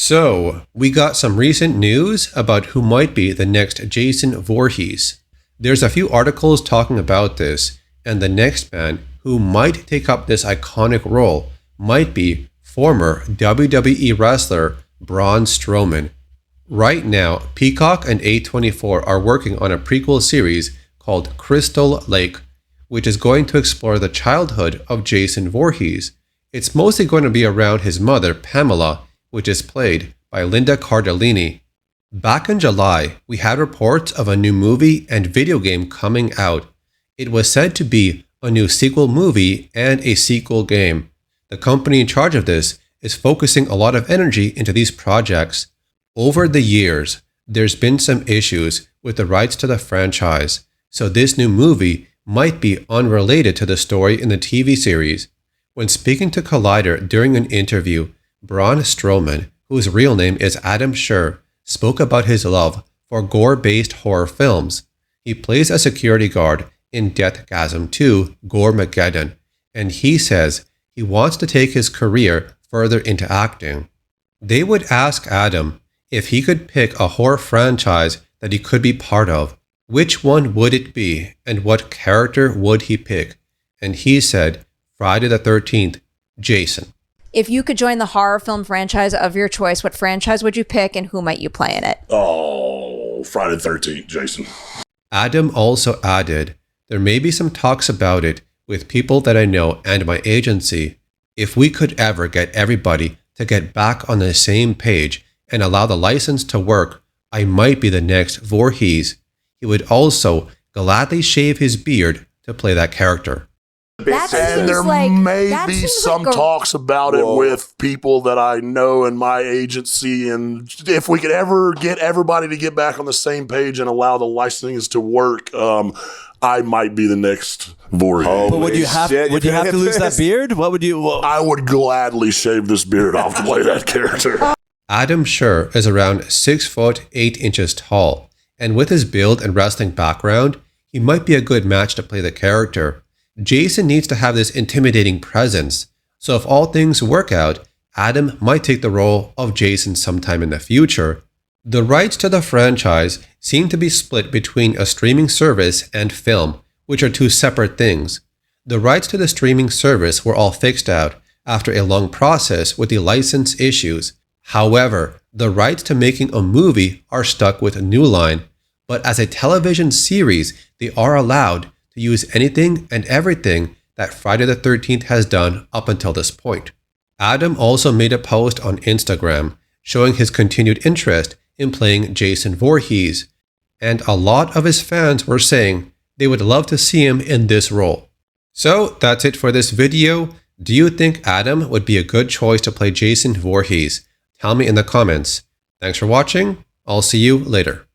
So, we got some recent news about who might be the next Jason Voorhees. There's a few articles talking about this, and the next man who might take up this iconic role might be former WWE wrestler Braun Strowman. Right now, Peackock and A24 are working on a prequel series called Crystal Lake, which is going to explore the childhood of Jason Voorhees. It's mostly going to be around his mother, Pamela, which is played by Linda Cardellini. Back in July, we had reports of a new movie and video game coming out. It was said to be a new sequel movie and a sequel game. The company in charge of this is focusing a lot of energy into these projects. Over the years, there's been some issues with the rights to the franchise, so this new movie might be unrelated to the story in the TV series. When speaking to Collider during an interview, Braun Strowman, whose real name is Adam Scherr, spoke about his love for gore-based horror films. He plays a security guard in Deathgasm 2 Goremageddon, and he says he wants to take his career further into acting. They would ask Adam if he could pick a horror franchise that he could be part of. Which one would it be, and what character would he pick? And he said, Friday the 13th, Jason. If you could join the horror film franchise of your choice, what franchise would you pick and who might you play in it? Oh, Friday the 13th, Jason. Adam also added, there may be some talks about it with people that I know and my agency. If we could ever get everybody to get back on the same page and allow the license to work, I might be the next Voorhees. He would also gladly shave his beard to play that character. And there may be some talks about it with people that I know in my agency. And if we could ever get everybody to get back on the same page and allow the licensing to work, I might be the next Voorhees. But would you have to lose that beard? What would you? I would gladly shave this beard off to play that character. Adam Scherr is around 6 foot 8 inches tall, and with his build and wrestling background, he might be a good match to play the character. Jason needs to have this intimidating presence, so if all things work out, Adam might take the role of Jason sometime in the future. The rights to the franchise seem to be split between a streaming service and film, which are two separate things. The rights to the streaming service were all fixed out after a long process with the license issues. However, the rights to making a movie are stuck with New Line, but as a television series, they are allowed to use anything and everything that Friday the 13th has done up until this point. Adam also made a post on Instagram showing his continued interest in playing Jason Voorhees, and a lot of his fans were saying they would love to see him in this role. So that's it for this video. Do you think Adam would be a good choice to play Jason Voorhees? Tell me in the comments. Thanks for watching. I'll see you later.